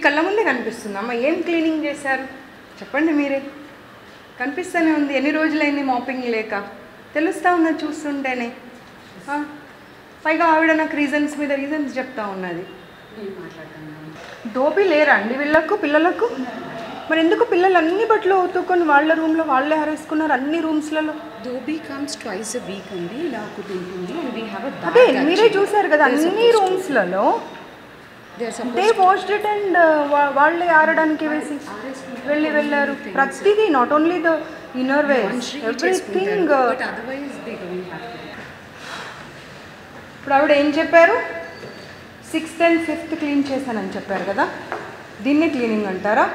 కళ్ళ ముందే కనిపిస్తుందమ్మా. ఏం క్లీనింగ్ చేశారు చెప్పండి మీరే. కనిపిస్తూనే ఉంది. ఎన్ని రోజులైంది మాపింగ్ లేక, తెలుస్తూ ఉన్నది చూస్తుంటేనే. పైగా ఆవిడ నాకు రీజన్స్ మీద రీజన్స్ చెప్తా ఉన్నది. దోపి లేరా అండి వీళ్ళకు పిల్లలకు? మరి ఎందుకు పిల్లలు అన్ని బట్టలు ఉతుక్కొని వాళ్ళ రూమ్లో వాళ్ళే ఆరేసుకున్నారు అన్ని రూమ్స్లలో? Dhobi comes twice a week అండి. ఇలా కుదురుతుంది. అదే మీరే చూసారు కదా అన్ని రూమ్స్లలో దే వాష్డ్ ఇట్ అండ్ వాళ్ళే ఆరడానికి వేసి వెళ్ళారు. ప్రతిదీ, not only the inner wears, everything. ఇప్పుడు ఆవిడ ఏం చెప్పారు? 6th and 5th క్లీన్ చేశానని చెప్పారు కదా, దీన్ని క్లీనింగ్ అంటారా?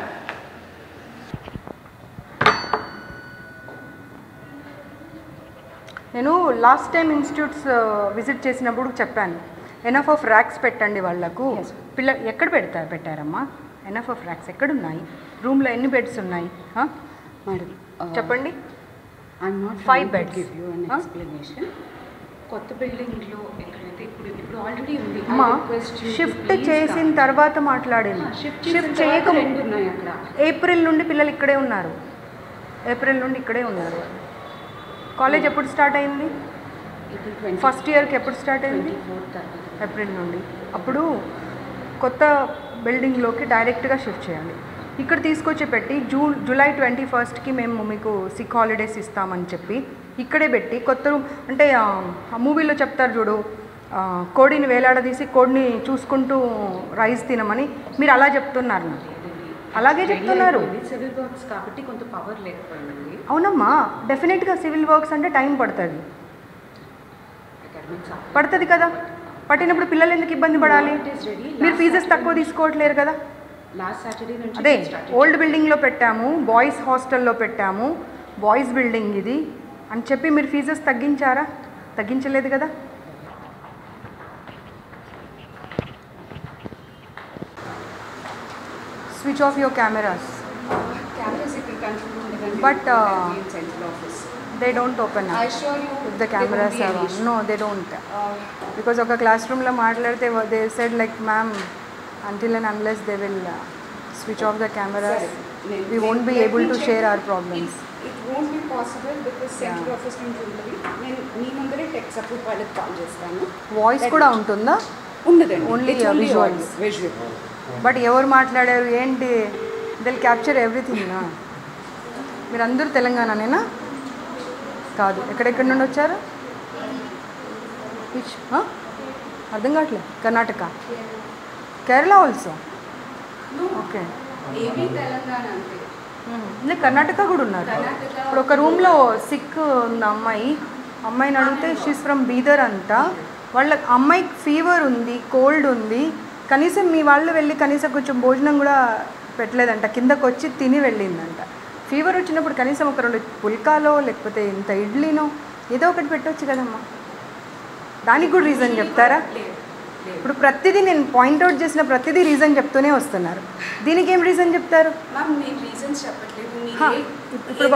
నేను లాస్ట్ టైం ఇన్స్టిట్యూట్స్ విజిట్ చేసినప్పుడు చెప్పాను, ఎనఫ్ ఆఫ్ ర్యాక్స్ పెట్టండి వాళ్ళకు. ఎక్కడ పెట్టారమ్మా ఎనఫ్ ఆఫ్ ర్యాక్స్? ఎక్కడున్నాయి? రూమ్లో ఎన్ని బెడ్స్ ఉన్నాయి మేడం చెప్పండి. 5 బెడ్స్. కొత్త బిల్డింగ్లో ఎక్కడైతే ఇప్పుడు ఆల్రెడీ ఉంది. అమ్మా షిఫ్ట్ చేసిన తర్వాత మాట్లాడింది. షిఫ్ట్ చేయక ఏప్రిల్ నుండి పిల్లలు ఇక్కడే ఉన్నారు. ఏప్రిల్ నుండి ఇక్కడే ఉన్నారు. కాలేజ్ ఎప్పుడు స్టార్ట్ అయింది? ఫస్ట్ ఇయర్కి ఎప్పుడు స్టార్ట్ అయింది? ఏప్రిల్ నుండి. అప్పుడు కొత్త బిల్డింగ్లోకి డైరెక్ట్గా షిఫ్ట్ చేయాలి. ఇక్కడ తీసుకొచ్చి పెట్టి జూలై 21st మేము మీకు సిక్ హాలిడేస్ ఇస్తామని చెప్పి ఇక్కడే పెట్టి కొత్త రూమ్ అంటే ఆ మూవీలో చెప్తారు చూడు, కోడిని వేలాడదీసి కోడిని చూసుకుంటూ రైస్ తినమని, మీరు అలా చెప్తున్నారు నాకు. అలాగే చెప్తున్నారు. సివిల్ వర్క్స్ కాబట్టి కొంత పవర్ లేకపోయింది. అవునమ్మా, డెఫినెట్గా సివిల్ వర్క్స్ అంటే టైం పడుతుంది కదా. పట్టినప్పుడు పిల్లలు ఎందుకు ఇబ్బంది పడాలి? మీరు ఫీజెస్ తక్కువ తీసుకోవట్లేరు కదా. అదే ఓల్డ్ బిల్డింగ్లో పెట్టాము, బాయ్స్ హాస్టల్లో పెట్టాము, బాయ్స్ బిల్డింగ్ ఇది అని చెప్పి మీరు ఫీజెస్ తగ్గించారా? తగ్గించలేదు కదా. Switch off your cameras. But they don't open up. I assure you if the cameras are on. No, they don't. Because of a classroom la maatladte they said like ma'am, until and unless they will switch off the cameras, we won't be able to share our problems. It won't be possible because central office నుంచి ఉంటుంది. నేను మీ ముందరే tech support వాళ్ళకి call చేస్తాను. Voice కూడా ఉంటుందా? ఉండదండి, only visuals. But ఎవరు మాట్లాడారు ఏంటి, దిల్ క్యాప్చర్ ఎవ్రీథింగ్ నా. మీరు అందరూ తెలంగాణనేనా? కాదు, ఎక్కడెక్కడి నుండి వచ్చారు? అర్థం కావట్లేదు. కర్ణాటక, కేరళ ఆల్సో. ఓకే, అంటే కర్ణాటక కూడా ఉన్నారు. ఇప్పుడు ఒక రూమ్లో సిక్ ఉన్న అమ్మాయిని అడిగితే షీస్ ఫ్రమ్ బీదర్ అంట. వాళ్ళ అమ్మాయికి ఫీవర్ ఉంది, కోల్డ్ ఉంది, కనీసం మీ వాళ్ళు వెళ్ళి కనీసం కొంచెం భోజనం కూడా పెట్టలేదంట, కిందకు వచ్చి తిని వెళ్ళిందంట. ఫీవర్ వచ్చినప్పుడు కనీసం ఒక 2 పుల్కాలో లేకపోతే ఇంత ఇడ్లీనో ఏదో ఒకటి పెట్టవచ్చు కదమ్మా. దానికి కూడా రీజన్ చెప్తారా? ఇప్పుడు ప్రతిదీ నేను పాయింట్అవుట్ చేసిన ప్రతిదీ రీజన్ చెప్తూనే వస్తున్నారు. దీనికి ఏం రీజన్ చెప్తారు? ఇప్పుడు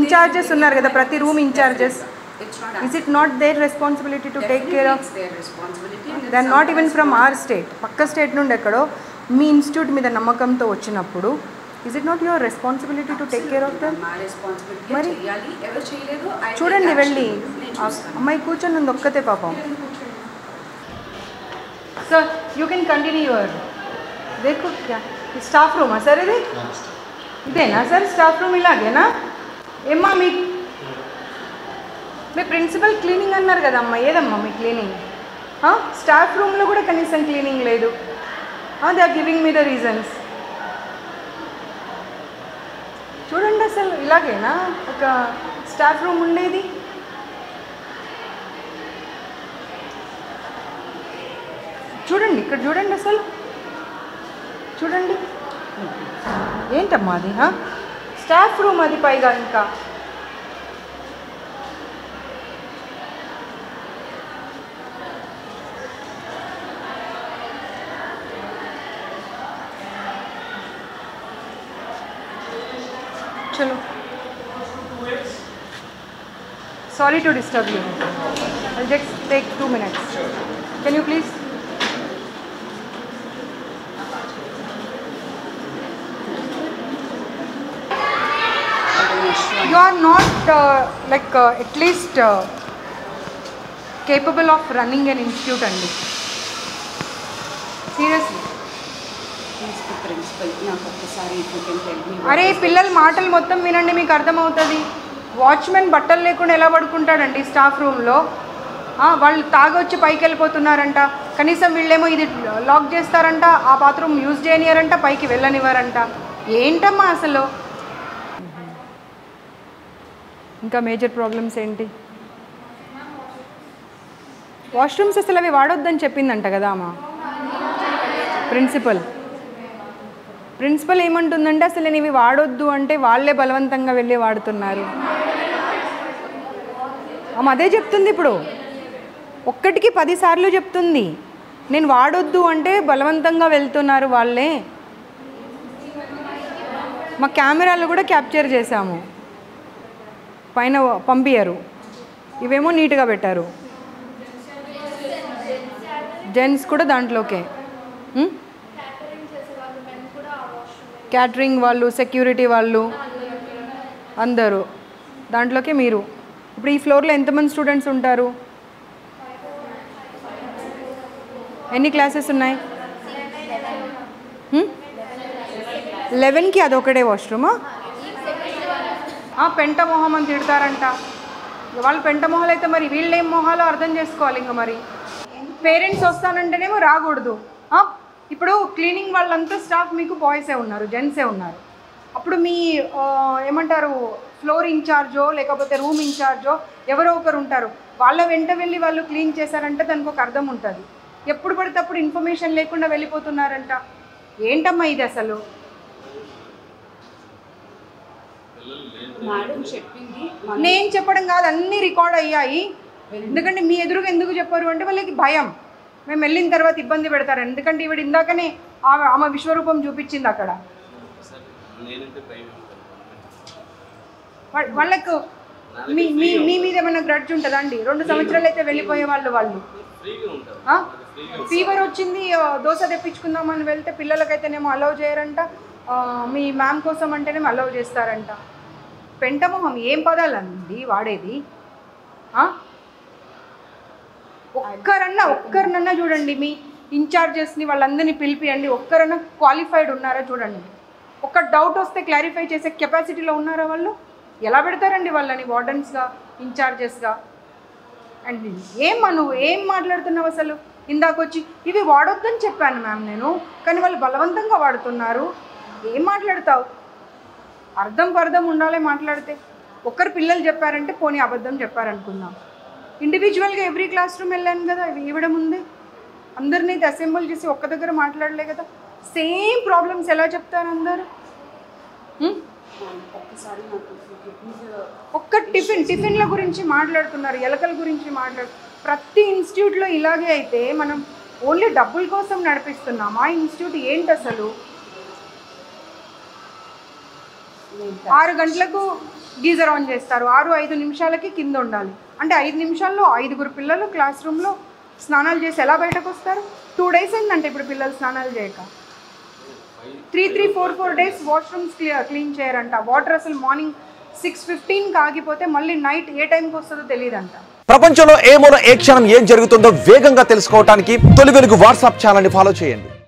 ఇన్ఛార్జెస్ ఉన్నారు కదా, ప్రతి room incharges. Is it not their responsibility to take care of? They are not even from our state, పక్క స్టేట్ నుండి ఎక్కడో మీ ఇన్స్టిట్యూట్ మీద నమ్మకంతో వచ్చినప్పుడు is it not your responsibility to take care of them? మరి చూడండి వెళ్ళి, అమ్మాయి కూర్చొని ఉంది ఒక్కతే పాపం. Sir you can continue your దేఖో క్యా స్టాఫ్ రూమా సార్ ఇది? ఇదేనా సార్ స్టాఫ్ రూమ్? ఇలాగేనా? ఏమ్మా మీ ప్రిన్సిపల్ క్లీనింగ్ అన్నారు కదమ్మా, ఏదమ్మా మీ క్లీనింగ్? స్టాఫ్ రూమ్లో కూడా కనీసం క్లీనింగ్ లేదు. They are giving me the reasons. చూడండి అసలు ఇలాగేనా ఒక స్టాఫ్ రూమ్ ఉండేది? చూడండి ఇక్కడ చూడండి అసలు చూడండి ఏంటమ్మా అది? స్టాఫ్ రూమ్ అది, పైగా ఇంకా चलो. Sorry to disturb you. I'll just take 2 minutes. Can you please? you are not at least capable of running an institute అండి. సీరియస్లీ. ప్రిన్సిపల్ నాకు ఒక్కసారి అరే పిల్లల మాటలు మొత్తం వినండి, మీకు అర్థమవుతుంది. వాచ్మెన్ బట్టలు లేకుండా ఎలా పడుకుంటాడండి స్టాఫ్ రూమ్లో? వాళ్ళు తాగొచ్చి పైకి వెళ్ళిపోతున్నారంట, కనీసం వీళ్ళేమో ఇది లాక్ చేస్తారంట, ఆ బాత్రూమ్ యూజ్ చేయనియారంట, పైకి వెళ్ళనివ్వరంట. ఏంటమ్మా అసలు? ఇంకా మేజర్ ప్రాబ్లమ్స్ ఏంటి? వాష్రూమ్స్ అసలు అవి వాడొద్దని చెప్పిందంట కదా అమ్మా ప్రిన్సిపల్ ఏమంటుందంటే అసలు నేను ఇవి వాడొద్దు అంటే వాళ్ళే బలవంతంగా వెళ్ళి వాడుతున్నారు. అమ్మ అదే చెప్తుంది ఇప్పుడు, ఒక్కటికి 10 సార్లు చెప్తుంది. నేను వాడొద్దు అంటే బలవంతంగా వెళ్తున్నారు వాళ్ళే. మా కెమెరాలు కూడా క్యాప్చర్ చేశాము, పైన పంపించారు. ఇవేమో నీట్గా పెట్టారు. జెంట్స్ కూడా దాంట్లోకే, క్యాటరింగ్ వాళ్ళు, సెక్యూరిటీ వాళ్ళు అందరూ దాంట్లోకే. మీరు ఇప్పుడు ఈ ఫ్లోర్లో ఎంతమంది స్టూడెంట్స్ ఉంటారు? ఎన్ని క్లాసెస్ ఉన్నాయి? 11కి అదొకటే వాష్రూమా? పెంట మొహం అని తిడతారంట. వాళ్ళు పెంట మొహాలు అయితే మరి వీళ్ళేం మొహాలో అర్థం చేసుకోవాలి. ఇంకా మరి పేరెంట్స్ వస్తానంటేనేమో రాకూడదు. ఇప్పుడు క్లీనింగ్ వాళ్ళంతా స్టాఫ్ మీకు బాయ్సే ఉన్నారు, జెంట్సే ఉన్నారు. అప్పుడు మీ ఏమంటారు ఫ్లోర్ ఇన్ఛార్జో లేకపోతే రూమ్ ఇన్ఛార్జో ఎవరో ఒకరు ఉంటారు, వాళ్ళ వెంట వెళ్ళి వాళ్ళు క్లీన్ చేశారంటే దానికి ఒక అర్థం ఉంటుంది. ఎప్పుడు పడితే అప్పుడు ఇన్ఫర్మేషన్ లేకుండా వెళ్ళిపోతున్నారంట. ఏంటమ్మా ఇది అసలు? నేను చెప్పడం కాదు, అన్నీ రికార్డ్ అయ్యాయి. ఎందుకంటే మీ ఎదురుగా ఎందుకు చెప్పారు అంటే వాళ్ళకి భయం, మేము వెళ్ళిన తర్వాత ఇబ్బంది పెడతారు. ఎందుకంటే ఈవిడ ఇందాకనే ఆమె విశ్వరూపం చూపించింది అక్కడ. వాళ్ళకు మీ మీ మీద ఏమైనా గ్రడ్జ్ ఉంటుందా అండి? 2 సంవత్సరాలు అయితే వెళ్ళిపోయే వాళ్ళు ఫీవర్ వచ్చింది దోశ తెప్పించుకుందామని వెళ్తే పిల్లలకైతేనేమో అలౌ చేయరంట, మీ మ్యామ్ కోసం అంటేనేమో అలౌ చేస్తారంట. పెంటమొహం ఏం పదాలండి వాడేది? ఒక్కరినన్నా చూడండి, మీ ఇన్ఛార్జెస్ని వాళ్ళందరినీ పిలిపియండి, ఒక్కరన్నా క్వాలిఫైడ్ ఉన్నారా చూడండి. ఒక్క డౌట్ వస్తే క్లారిఫై చేసే కెపాసిటీలో ఉన్నారా వాళ్ళు? ఎలా పెడతారండి వాళ్ళని వార్డెన్స్గా, ఇన్ఛార్జెస్గా? అండ్ నువ్వు ఏం మాట్లాడుతున్నావు అసలు? ఇందాకొచ్చి ఇవి వాడొద్దని చెప్పాను మ్యామ్ నేను, కానీ వాళ్ళు బలవంతంగా వాడుతున్నారు. ఏం మాట్లాడతావు? అర్థం ఉండాలి మాట్లాడితే. ఒక్కరు పిల్లలు చెప్పారంటే పోనీ అబద్ధం చెప్పారనుకుందాం. ఇండివిజువల్గా ఎవ్రీ క్లాస్ రూమ్ వెళ్ళాను కదా, ఇవ్వడం ఉంది. అందరినీ అసెంబుల్ చేసి ఒక్క దగ్గర మాట్లాడలే కదా. సేమ్ ప్రాబ్లమ్స్ ఎలా చెప్తారు అందరూ? ఒక్క టిఫిన్ల గురించి మాట్లాడుతున్నారు, ఎలకల గురించి ప్రతి ఇన్స్టిట్యూట్లో ఇలాగే అయితే మనం ఓన్లీ డబ్బుల కోసం నడిపిస్తున్నాం. ఆ ఇన్స్టిట్యూట్ ఏంటి అసలు? 6 గంటలకు గీజర్ ఆన్ చేస్తారు, 6-5 నిమిషాలకి కింద ఉండాలి. అంటే 5 నిమిషాల్లో 5గురు పిల్లలు క్లాస్ రూమ్లో స్నానాలు చేసి ఎలా బయటకు వస్తారు? 2 డేస్ అయిందంటే ఇప్పుడు పిల్లలు స్నానాలు చేయక. 3-4 డేస్ వాష్రూమ్స్ క్లీన్ చేయరంట. వాటర్ అసలు మార్నింగ్ 6:15కి ఆగిపోతే మళ్ళీ నైట్ ఏ టైంకి వస్తుందో తెలియదంట. ప్రపంచంలో ఏ మూల ఏ క్షణం ఏం జరుగుతుందో వేగంగా తెలుసుకోవడానికి తొలి వెలుగు వాట్సాప్ ఛానల్ని ఫాలో చేయండి.